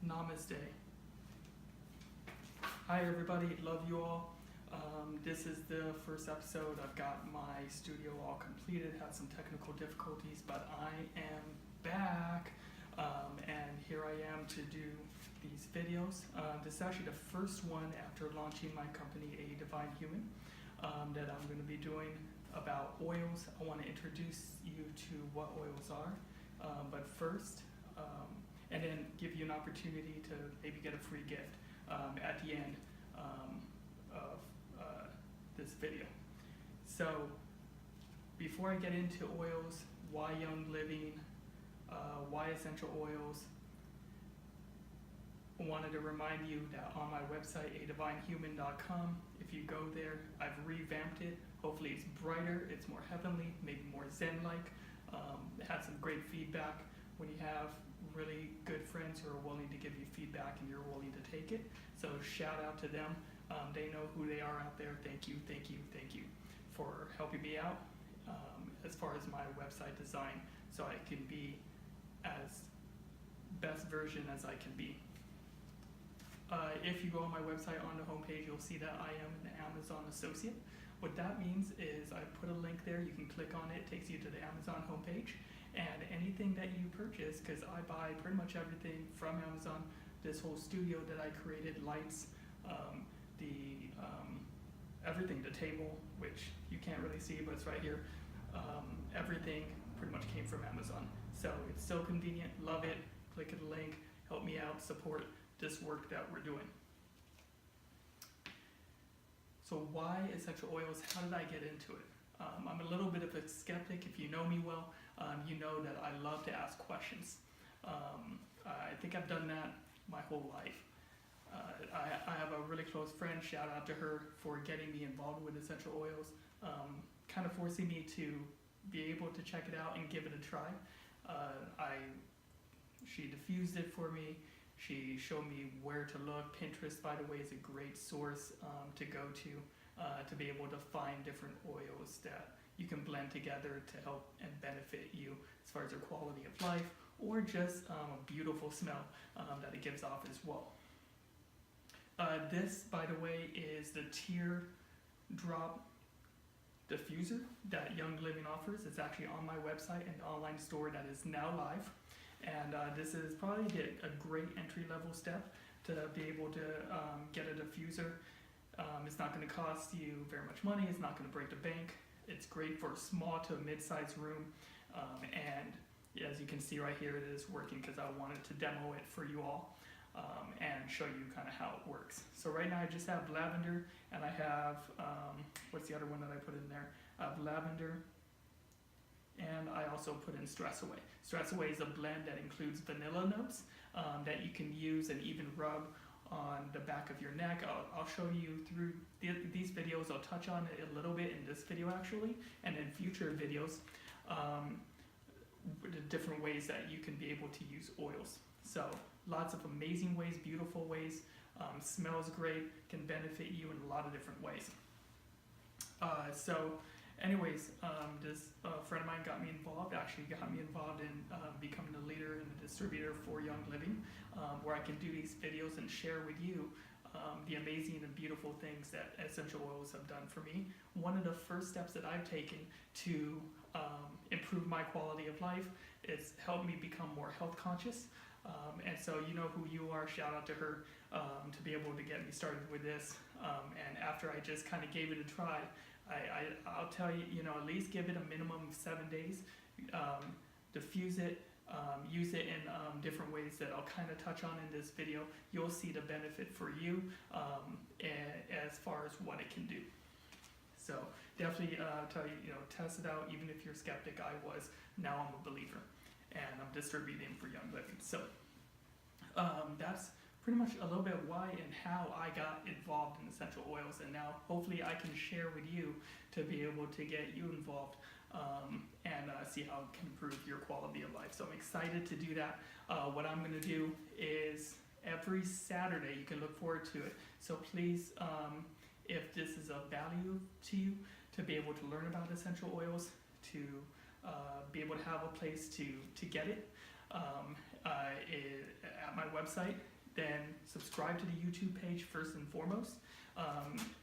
Namaste. Hi everybody, love you all. This is the first episode. I've got my studio all completed, had some technical difficulties, but I am back. And here I am to do these videos. This is actually the first one after launching my company, A Divine Human, that I'm going to be doing about oils. I want to introduce you to what oils are, but first, and then give you an opportunity to maybe get a free gift at the end of this video. So before I get into oils, why Young Living, why essential oils, I wanted to remind you that on my website, adivinehuman.com, if you go there, I've revamped it. Hopefully it's brighter, it's more heavenly, maybe more Zen-like. It had some great feedback. When you have really good friends who are willing to give you feedback and you're willing to take it. So shout out to them. They know who they are out there. Thank you, thank you, thank you for helping me out as far as my website design, so I can be as best version as I can be. If you go on my website, on the homepage, you'll see that I am an Amazon associate. What that means is I put a link there, you can click on it, takes you to the Amazon homepage, and anything that you purchase, because I buy pretty much everything from Amazon, this whole studio that I created, lights, everything, the table, which you can't really see, but it's right here, everything pretty much came from Amazon. So it's so convenient, love it, click the link, help me out, support this work that we're doing. So why essential oils? How did I get into it? I'm a little bit of a skeptic. If you know me well, you know that I love to ask questions. I think I've done that my whole life. I have a really close friend, shout out to her for getting me involved with essential oils, kind of forcing me to be able to check it out and give it a try. She diffused it for me. She showed me where to look. Pinterest, by the way, is a great source to go to be able to find different oils that you can blend together to help and benefit you as far as your quality of life, or just a beautiful smell that it gives off as well. This, by the way, is the teardrop diffuser that Young Living offers. It's actually on my website and the online store that is now live. And this is probably a great entry-level step to be able to get a diffuser. It's not going to cost you very much money. It's not going to break the bank. It's great for a small to a mid-sized room. And as you can see right here, it is working because I wanted to demo it for you all and show you kind of how it works. So right now I just have lavender, and I have, what's the other one that I put in there? I have lavender, and I also put in Stress Away. Stress Away is a blend that includes vanilla notes that you can use and even rub on the back of your neck. I'll show you through these videos. I'll touch on it a little bit in this video actually, and in future videos, the different ways that you can be able to use oils. So lots of amazing ways, beautiful ways, smells great, can benefit you in a lot of different ways. Anyways, this friend of mine got me involved in becoming a leader and a distributor for Young Living, where I can do these videos and share with you the amazing and beautiful things that essential oils have done for me. One of the first steps that I've taken to improve my quality of life is help me become more health conscious. And so you know who you are, shout out to her to be able to get me started with this. And after I just kind of gave it a try, I'll tell you, at least give it a minimum of 7 days, diffuse it, use it in different ways that I'll kind of touch on in this video. You'll see the benefit for you as far as what it can do. So definitely tell you, test it out, even if you're a skeptic. I was, now I'm a believer, and I'm distributing for Young Living. So that's pretty much a little bit why and how I got involved in essential oils, and now hopefully I can share with you to be able to get you involved and see how it can improve your quality of life. So I'm excited to do that. What I'm going to do is every Saturday, you can look forward to it. So please, if this is of value to you, to be able to learn about essential oils, to be able to have a place to get it, at my website, then subscribe to the YouTube page first and foremost,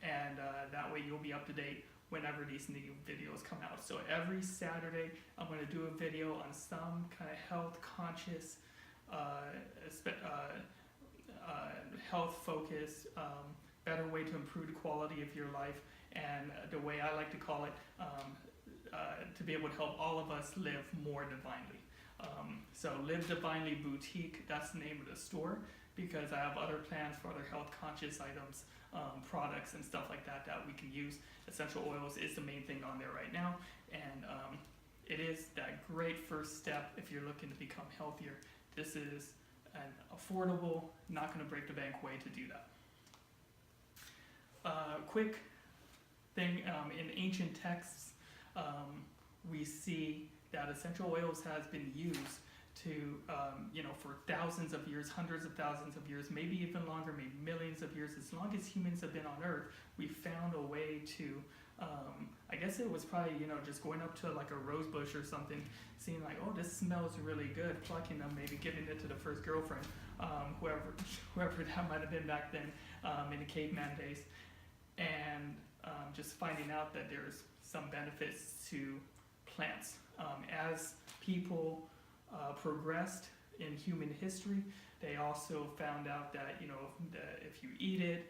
and that way you'll be up to date whenever these new videos come out. So every Saturday, I'm going to do a video on some kind of health conscious, health focused, better way to improve the quality of your life, and the way I like to call it, to be able to help all of us live more divinely. So Live Divinely Boutique, that's the name of the store, because I have other plans for other health conscious items, products and stuff like that that we can use. Essential oils is the main thing on there right now, and it is that great first step if you're looking to become healthier. This is an affordable, not going to break the bank way to do that. Quick thing, in ancient texts, we see that essential oils has been used to, for thousands of years, hundreds of thousands of years, maybe even longer, maybe millions of years. As long as humans have been on Earth, we found a way to, I guess it was probably, just going up to like a rose bush or something, seeing like, oh, this smells really good, plucking them, maybe giving it to the first girlfriend, whoever that might have been back then, in the caveman days, and just finding out that there's some benefits to plants. As people progressed in human history, they also found out that that if you eat it,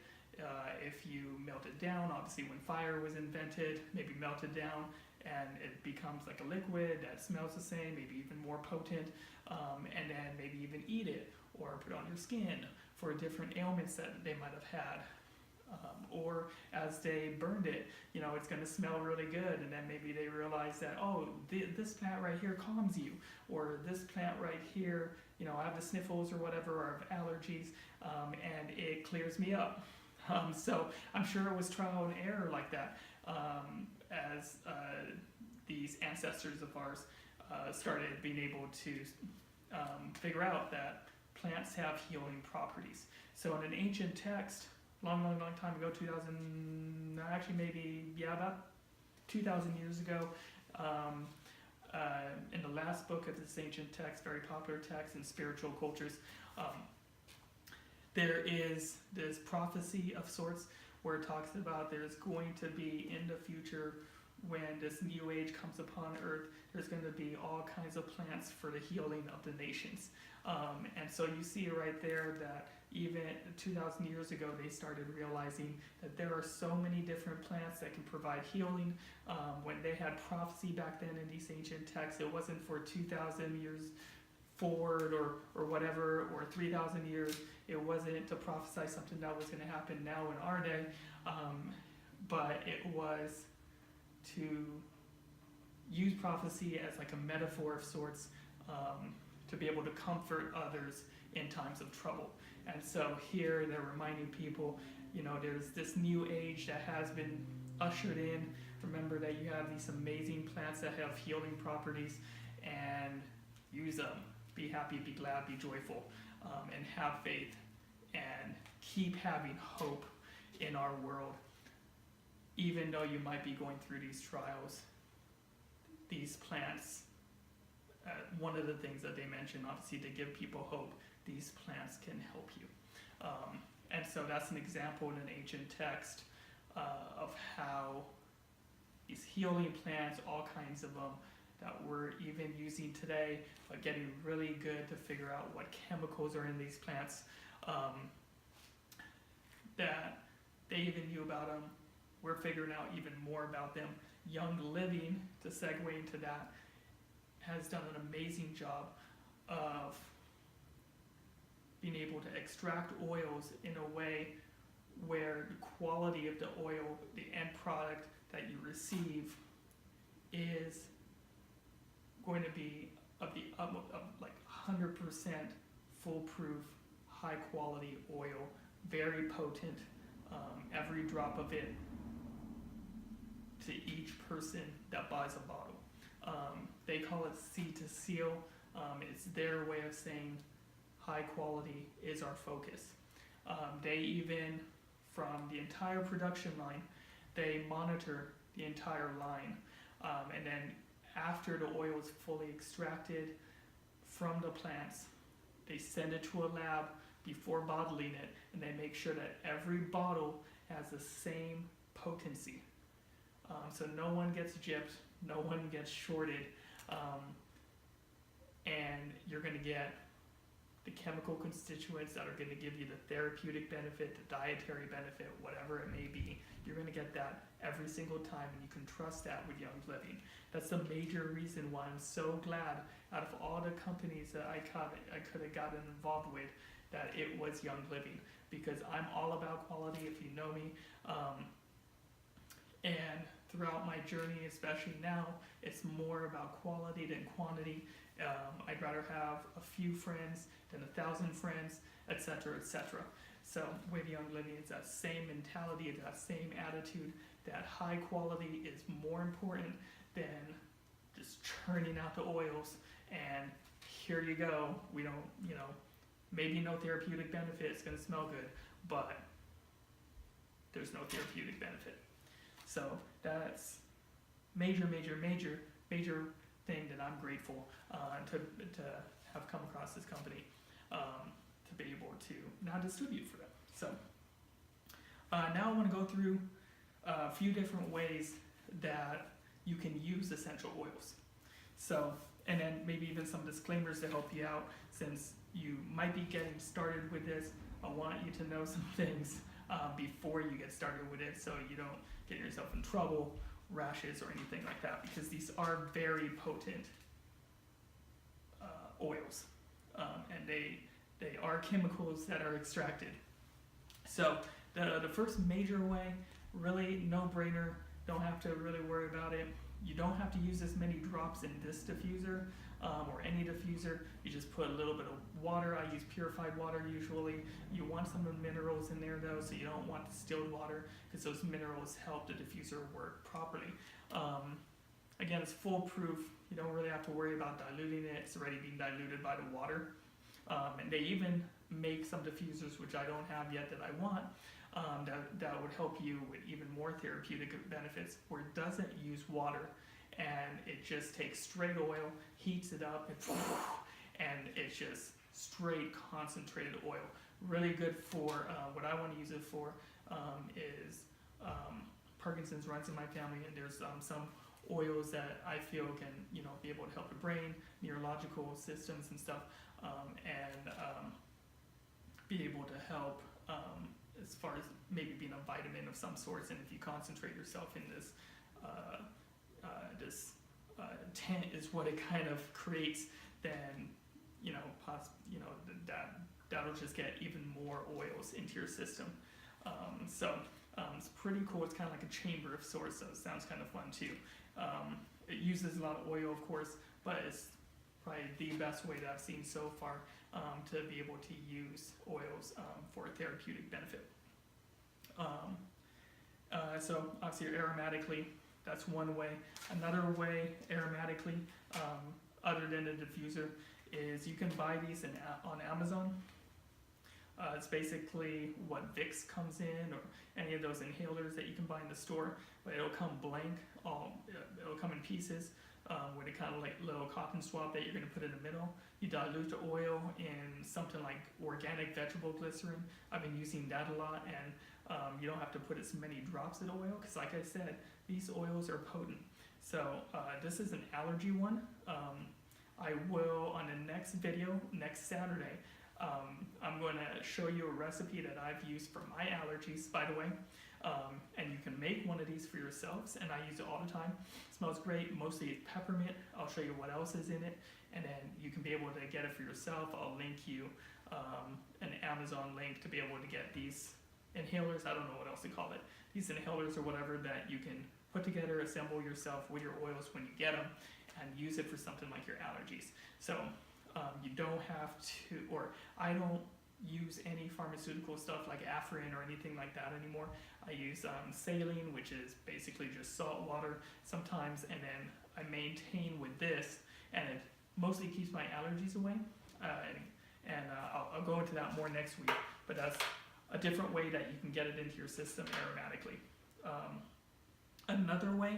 if you melt it down, obviously when fire was invented, maybe melt it down and it becomes like a liquid that smells the same, maybe even more potent, and then maybe even eat it or put it on your skin for different ailments that they might have had. Or as they burned it, it's going to smell really good, and then maybe they realize that, oh, this plant right here calms you, or this plant right here, I have the sniffles or whatever, or I have allergies, and it clears me up. So I'm sure it was trial and error like that, as these ancestors of ours started being able to figure out that plants have healing properties. So in an ancient text, long time ago, about 2,000 years ago, in the last book of this ancient text, very popular text in spiritual cultures, there is this prophecy of sorts where it talks about there's going to be in the future, when this new age comes upon earth, there's going to be all kinds of plants for the healing of the nations. And so you see right there that even 2,000 years ago, they started realizing that there are so many different plants that can provide healing. When they had prophecy back then in these ancient texts, it wasn't for 2,000 years forward or whatever, or 3,000 years. It wasn't to prophesy something that was going to happen now in our day, but it was to use prophecy as like a metaphor of sorts, to be able to comfort others in times of trouble. And so here they're reminding people, there's this new age that has been ushered in. Remember that you have these amazing plants that have healing properties, and use them. Be happy, be glad, be joyful, and have faith, and keep having hope in our world. Even though you might be going through these trials, these plants, one of the things that they mention, obviously, to give people hope, these plants can help you. And so that's an example in an ancient text of how these healing plants, all kinds of them, that we're even using today, but getting really good to figure out what chemicals are in these plants, that they even knew about them. We're figuring out even more about them. Young Living, to segue into that, has done an amazing job of being able to extract oils in a way where the quality of the oil, the end product that you receive, is going to be of like 100% foolproof, high quality oil, very potent, every drop of it to each person that buys a bottle. They call it seed to seal. It's their way of saying high quality is our focus. They even, from the entire production line, they monitor the entire line. And then after the oil is fully extracted from the plants, they send it to a lab before bottling it, and they make sure that every bottle has the same potency. So no one gets gypped, no one gets shorted, and you're going to get the chemical constituents that are going to give you the therapeutic benefit, the dietary benefit, whatever it may be. You're going to get that every single time, and you can trust that with Young Living. That's the major reason why I'm so glad, out of all the companies that I could have gotten involved with, that it was Young Living, because I'm all about quality, if you know me. And throughout my journey, especially now, it's more about quality than quantity. I'd rather have a few friends than 1,000 friends, etc., etc. So with Young Living, it's that same mentality, it's that same attitude, that high quality is more important than just churning out the oils and here you go. We don't, maybe no therapeutic benefit, it's going to smell good, but there's no therapeutic benefit. So that's major thing that I'm grateful to have come across this company, to be able to now distribute for them. So now I want to go through a few different ways that you can use essential oils. So, and then maybe even some disclaimers to help you out, since you might be getting started with this. I want you to know some things before you get started with it, so you don't get yourself in trouble, rashes, or anything like that, because these are very potent oils, and they are chemicals that are extracted. So the first major way, really no-brainer, don't have to really worry about it. You don't have to use as many drops in this diffuser or any diffuser. You just put a little bit of water. I use purified water usually. You want some of the minerals in there though, so you don't want distilled water, because those minerals help the diffuser work properly. Again, it's foolproof. You don't really have to worry about diluting it. It's already being diluted by the water. And they even make some diffusers, which I don't have yet, that I want, that would help you with even more therapeutic benefits, where it doesn't use water, and it just takes straight oil, heats it up, and it's just straight concentrated oil. Really good for what I want to use it for is Parkinson's runs in my family, and there's some oils that I feel can be able to help the brain, neurological systems and stuff, and be able to help as far as maybe being a vitamin of some sorts. And if you concentrate yourself in this tent is what it kind of creates, then that'll just get even more oils into your system. It's pretty cool. It's kind of like a chamber of sorts, so it sounds kind of fun too. It uses a lot of oil, of course, but it's probably the best way that I've seen so far to be able to use oils for therapeutic benefit. So obviously aromatically, that's one way. Another way aromatically, other than the diffuser, is you can buy these on Amazon. It's basically what Vicks comes in, or any of those inhalers that you can buy in the store, but it'll come blank. It'll come in pieces with a kind of like little cotton swab that you're going to put in the middle. You dilute the oil in something like organic vegetable glycerin. I've been using that a lot, and you don't have to put as many drops of oil, because like I said, these oils are potent. So this is an allergy one. I will, on the next video, next Saturday, I'm going to show you a recipe that I've used for my allergies, by the way. And you can make one of these for yourselves, and I use it all the time. It smells great, mostly it's peppermint. I'll show you what else is in it, and then you can be able to get it for yourself. I'll link you an Amazon link to be able to get these inhalers. I don't know what else to call it. These inhalers or whatever that you can put together, assemble yourself with your oils when you get them, and use it for something like your allergies. So you don't have to, or I don't use any pharmaceutical stuff like Afrin or anything like that anymore. I use saline, which is basically just salt water sometimes, and then I maintain with this, and it mostly keeps my allergies away. I'll go into that more next week, but that's a different way that you can get it into your system aromatically. Another way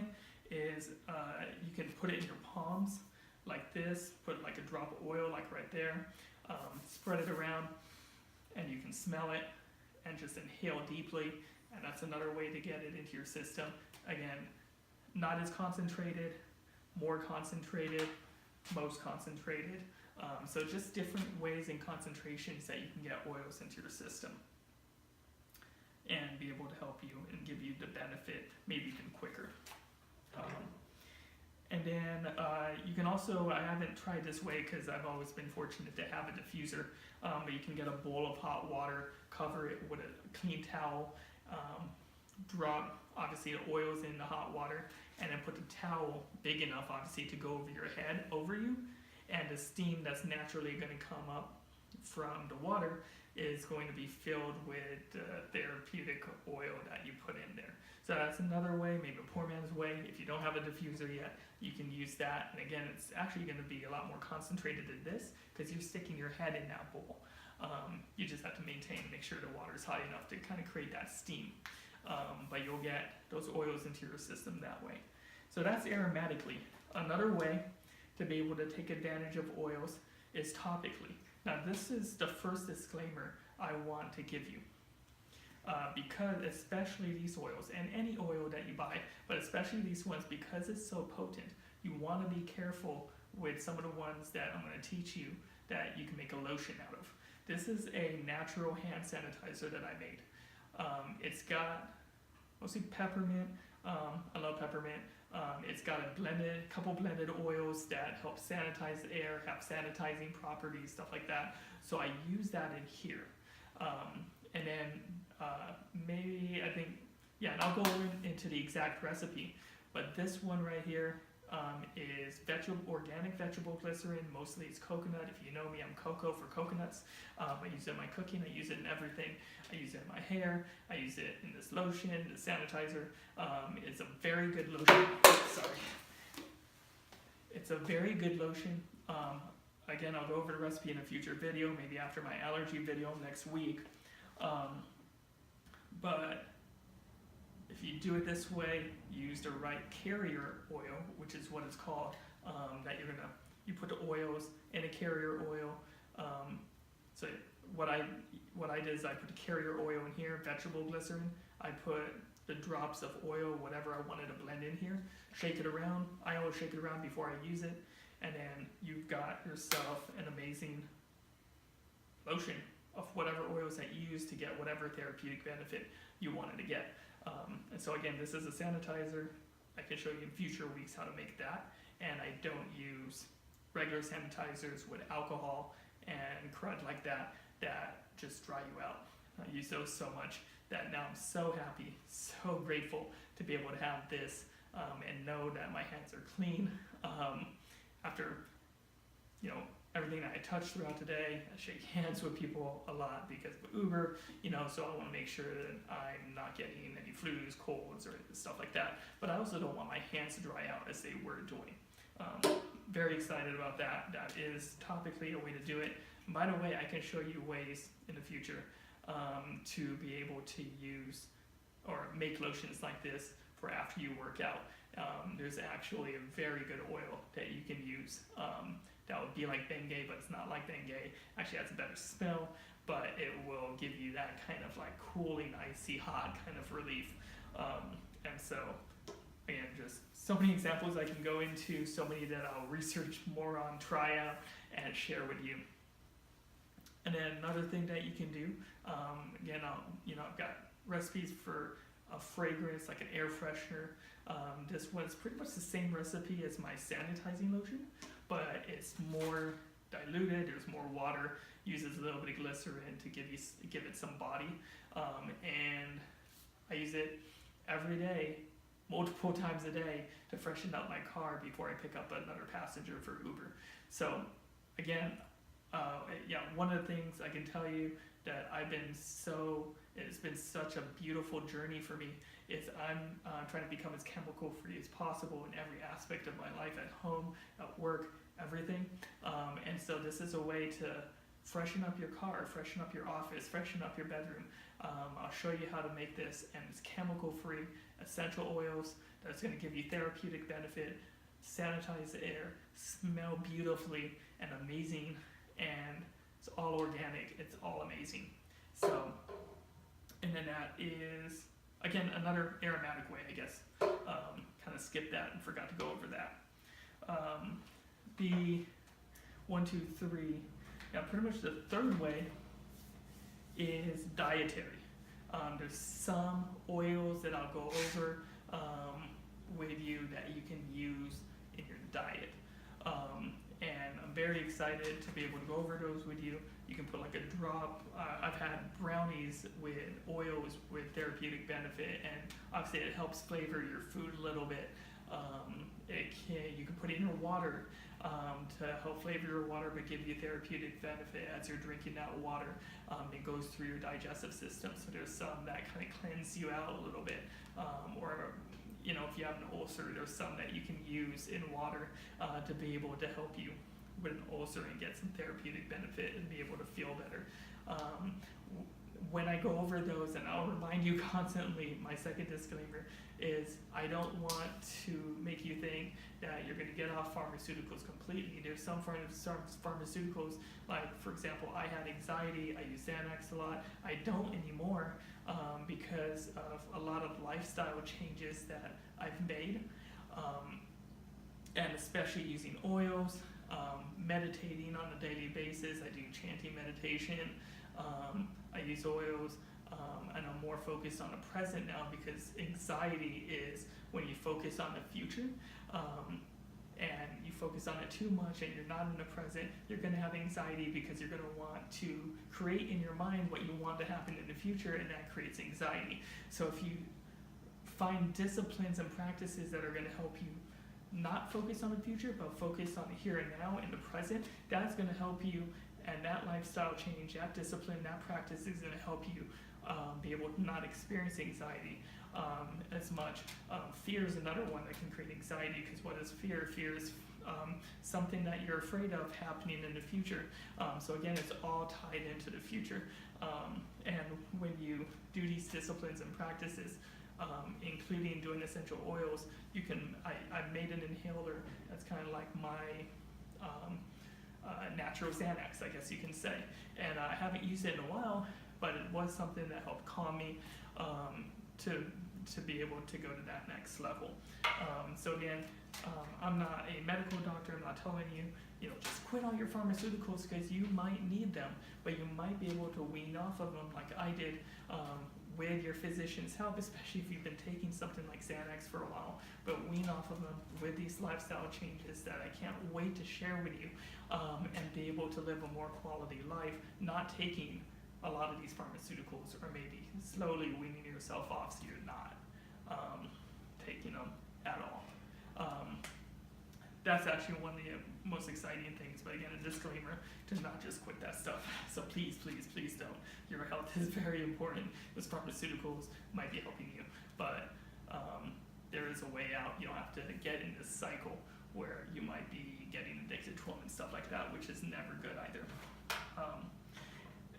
is you can put it in your palms like this, put like a drop of oil like right there, spread it around, and smell it and just inhale deeply, and that's another way to get it into your system. Again, not as concentrated, more concentrated, most concentrated. So just different ways and concentrations that you can get oils into your system and be able to help you and give you the benefit maybe even quicker. And then you can also, I haven't tried this way because I've always been fortunate to have a diffuser, but you can get a bowl of hot water, cover it with a clean towel, drop obviously the oils in the hot water, and then put the towel big enough obviously to go over your head, over you, and the steam that's naturally going to come up from the water is going to be filled with therapeutic oil that you put in there. So that's another way, maybe a poor man's way. If you don't have a diffuser yet, you can use that. And again, it's actually going to be a lot more concentrated than this because you're sticking your head in that bowl. You just have to make sure the water is hot enough to kind of create that steam. But you'll get those oils into your system that way. So that's aromatically. Another way to be able to take advantage of oils is topically. Now this is the first disclaimer I want to give you. Because especially these oils, and any oil that you buy, but especially these ones, because it's so potent, you want to be careful with some of the ones that I'm going to teach you that you can make a lotion out of. This is a natural hand sanitizer that I made. It's got mostly peppermint. I love peppermint. It's got a couple blended oils that help sanitize the air, have sanitizing properties, stuff like that. So I use that in here. And then and I'll go into the exact recipe. But this one right here is organic vegetable glycerin. Mostly it's coconut. If you know me, I'm cocoa for coconuts. I use it in my cooking. I use it in everything. I use it in my hair. I use it in this lotion, the sanitizer. It's a very good lotion. Sorry. It's a very good lotion. Again, I'll go over the recipe in a future video, maybe after my allergy video next week. But if you do it this way, use the right carrier oil, which is what it's called, that you put the oils in a carrier oil. So what I did is I put the carrier oil in here, vegetable glycerin. I put the drops of oil, whatever I wanted to blend in here, shake it around. I always shake it around before I use it. And then you've got yourself an amazing lotion of whatever oils that you use to get whatever therapeutic benefit you wanted to get. And so again, this is a sanitizer. I can show you in future weeks how to make that. And I don't use regular sanitizers with alcohol and crud like that just dry you out. I use those so much that now I'm so happy, so grateful to be able to have this and know that my hands are clean. After, everything that I touch throughout the day, I shake hands with people a lot because of Uber, so I want to make sure that I'm not getting any flus, colds, or stuff like that. But I also don't want my hands to dry out as they were doing. Very excited about that. That is topically a way to do it. And by the way, I can show you ways in the future to be able to use or make lotions like this for after you work out. There's actually a very good oil that you can use that would be like Bengay, but it's not like Bengay. Actually has a better smell, but it will give you that kind of like cooling, icy hot kind of relief. And so, again, just so many examples I can go into, so many that I'll research more on, try out, and share with you. And then another thing that you can do, again, I've got recipes for a fragrance, like an air freshener. This one's pretty much the same recipe as my sanitizing lotion, but it's more diluted, there's more water, uses a little bit of glycerin to give it some body. And I use it every day, multiple times a day, to freshen up my car before I pick up another passenger for Uber. So again, one of the things I can tell you that it's been such a beautiful journey for me is I'm trying to become as chemical free as possible in every aspect of my life, at home, at work, everything. And so this is a way to freshen up your car, freshen up your office, freshen up your bedroom. I'll show you how to make this, and it's chemical free, essential oils that's going to give you therapeutic benefit, sanitize the air, smell beautifully and amazing, and it's all organic, it's all amazing. So that is, again, another aromatic whey, I guess. Kind of skipped that and forgot to go over that. The 1, 2, 3, yeah, pretty much the third way is dietary. There's some oils that I'll go over with you that you can use in your diet. And I'm very excited to be able to go over those with you. You can put like a drop. I've had brownies with oils with therapeutic benefit, and obviously it helps flavor your food a little bit. You can put it in your water to help flavor your water but give you therapeutic benefit as you're drinking that water. It goes through your digestive system, so there's some that kind of cleanse you out a little bit. Or if you have an ulcer, there's some that you can use in water to be able to help you with an ulcer and get some therapeutic benefit and be able to feel better. When I go over those, and I'll remind you constantly, my second disclaimer is I don't want to make you think that you're going to get off pharmaceuticals completely. There's some pharmaceuticals, like for example, I had anxiety, I use Xanax a lot. I don't anymore because of a lot of lifestyle changes that I've made, and especially using oils, meditating on a daily basis. I do chanting meditation. I use oils, and I'm more focused on the present now, because anxiety is when you focus on the future, and you focus on it too much and you're not in the present, you're going to have anxiety because you're going to want to create in your mind what you want to happen in the future, and that creates anxiety. So if you find disciplines and practices that are going to help you not focus on the future, but focus on the here and now in the present, that's going to help you. And that lifestyle change, that discipline, that practice is going to help you be able to not experience anxiety as much. Fear is another one that can create anxiety, because what is fear? Fear is something that you're afraid of happening in the future. So again, it's all tied into the future. And when you do these disciplines and practices, including doing essential oils, you can. I made an inhaler that's kind of like my natural Xanax, I guess you can say. And I haven't used it in a while, but it was something that helped calm me to be able to go to that next level. So again, I'm not a medical doctor. I'm not telling you, just quit all your pharmaceuticals, because you might need them, but you might be able to wean off of them like I did with your physician's help, especially if you've been taking something like Xanax for a while, but wean off of them with these lifestyle changes that I can't wait to share with you, and be able to live a more quality life, not taking a lot of these pharmaceuticals, or maybe slowly weaning yourself off so you're not taking them at all. That's actually one of the most exciting things, but again, a disclaimer to not just quit that stuff. So please, please, please don't. Your health is very important. Those pharmaceuticals might be helping you, but there is a way out. You don't have to get in this cycle where you might be getting addicted to them and stuff like that, which is never good either.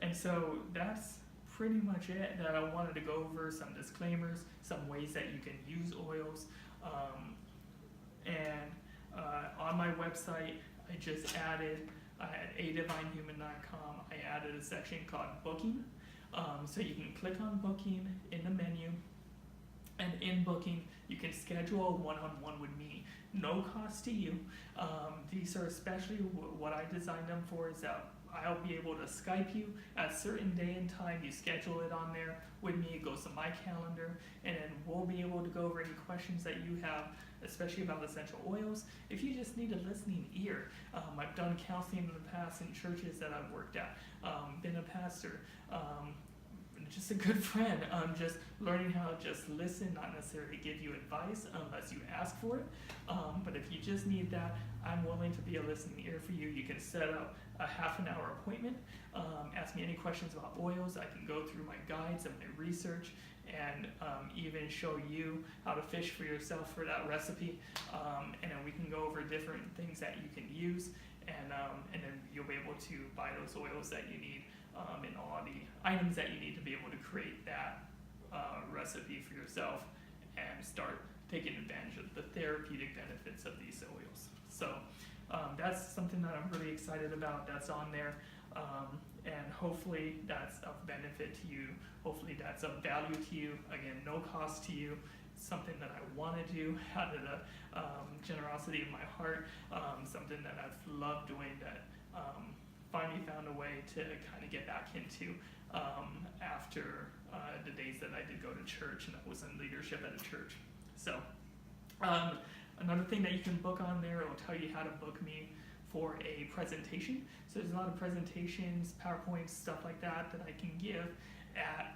And so that's pretty much it that I wanted to go over. Some disclaimers, some ways that you can use oils, and on my website, I just added, at adivinehuman.com, I added a section called booking. So you can click on booking in the menu, and in booking, you can schedule a one-on-one with me, no cost to you. These are especially what I designed them for, is that I'll be able to Skype you at a certain day and time. You schedule it on there with me, it goes to my calendar, and then we'll be able to go over any questions that you have, especially about essential oils. If you just need a listening ear, I've done counseling in the past in churches that I've worked at, been a pastor, just a good friend, just learning how to just listen, not necessarily give you advice unless you ask for it. But if you just need that, I'm willing to be a listening ear for you. You can set up a half-an-hour appointment, ask me any questions about oils. I can go through my guides and my research, and even show you how to fish for yourself for that recipe. And then we can go over different things that you can use, and then you'll be able to buy those oils that you need, and all the items that you need to be able to create that recipe for yourself and start taking advantage of the therapeutic benefits of these oils. So that's something that I'm really excited about. That's on there. and hopefully that's of benefit to you. Hopefully that's of value to you. Again, no cost to you. Something that I want to do out of the generosity of my heart, something that I've loved doing, that finally found a way to kind of get back into after the days that I did go to church and I was in leadership at a church. So another thing that you can book on there, it'll tell you how to book me for a presentation. So there's a lot of presentations, PowerPoints, stuff like that that I can give at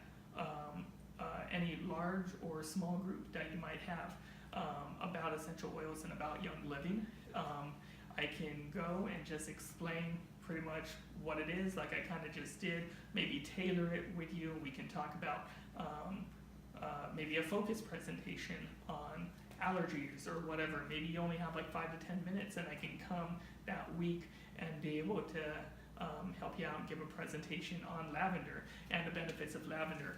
any large or small group that you might have about essential oils and about Young Living. I can go and just explain pretty much what it is, like I kind of just did, maybe tailor it with you. We can talk about maybe a focus presentation on allergies or whatever. Maybe you only have like 5 to 10 minutes and I can come that week and be able to help you out and give a presentation on lavender and the benefits of lavender,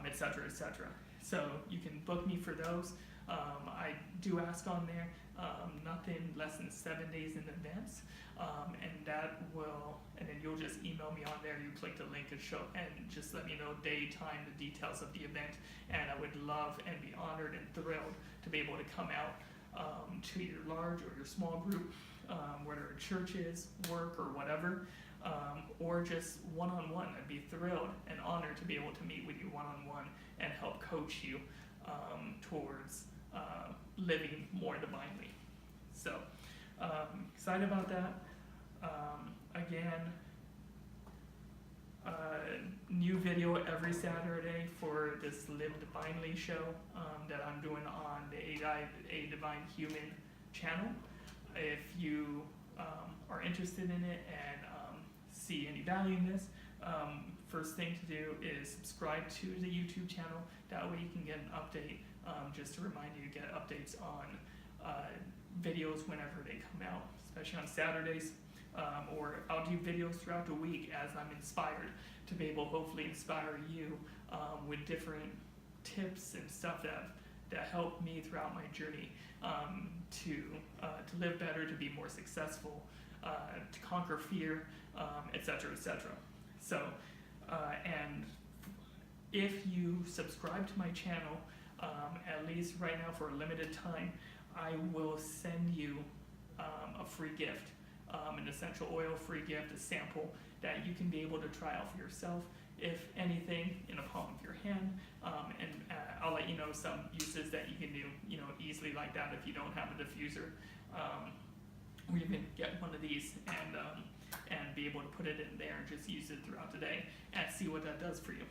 et cetera, et cetera. So you can book me for those. I do ask on there, nothing less than 7 days in advance. And then you'll just email me on there. You click the link and just let me know day, time, the details of the event. And I would love and be honored and thrilled to be able to come out to your large or your small group, whether at churches, work, or whatever, or just one-on-one. I'd be thrilled and honored to be able to meet with you one-on-one and help coach you towards living more divinely. So excited about that. Again, new video every Saturday for this Live Divinely show that I'm doing on the A Divine Human channel. If you are interested in it and see any value in this, first thing to do is subscribe to the YouTube channel. That way you can get an update, just to remind you to get updates on videos whenever they come out, especially on Saturdays. Or I'll do videos throughout the week as I'm inspired to be able to hopefully inspire you with different tips and stuff that help me throughout my journey to live better, to be more successful, to conquer fear, et cetera, et cetera. So, and if you subscribe to my channel, at least right now for a limited time, I will send you a free gift. An essential oil free gift, a sample that you can be able to try out for yourself, if anything, in the palm of your hand. And I'll let you know some uses that you can do, easily like that if you don't have a diffuser. Or even get one of these and be able to put it in there and just use it throughout the day and see what that does for you.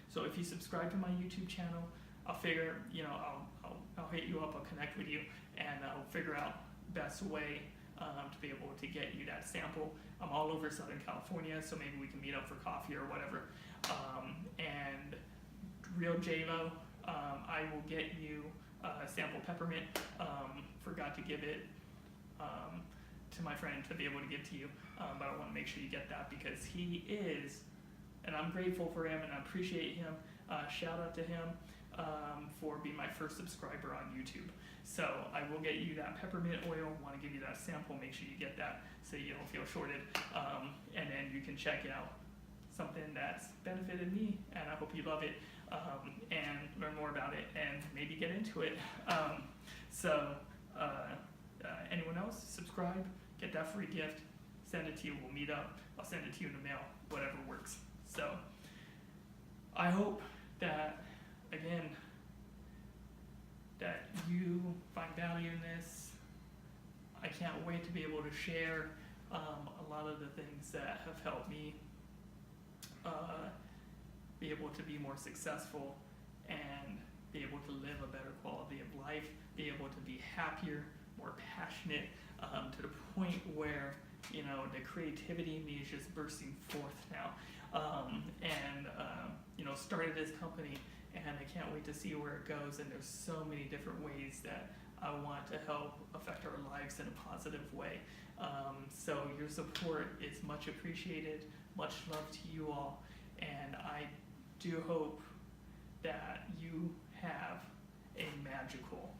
So if you subscribe to my YouTube channel, I'll figure, I'll hit you up, I'll connect with you, and I'll figure out best way to be able to get you that sample. I'm all over Southern California, so maybe we can meet up for coffee or whatever. And Real J-Lo, I will get you a sample peppermint. Forgot to give it to my friend to be able to give to you, but I want to make sure you get that because he is, and I'm grateful for him and I appreciate him. Shout out to him for being my first subscriber on YouTube. So I will get you that peppermint oil, want to give you that sample, make sure you get that so you don't feel shorted, and then you can check out something that's benefited me, and I hope you love it, and learn more about it, and maybe get into it. Anyone else, subscribe, get that free gift, send it to you, we'll meet up, I'll send it to you in the mail, whatever works. So I hope that, again, that you find value in this. I can't wait to be able to share a lot of the things that have helped me be able to be more successful and be able to live a better quality of life, be able to be happier, more passionate, to the point where, the creativity in me is just bursting forth now. Started this company, and I can't wait to see where it goes, and there's so many different ways that I want to help affect our lives in a positive way. So your support is much appreciated, much love to you all, and I do hope that you have a magical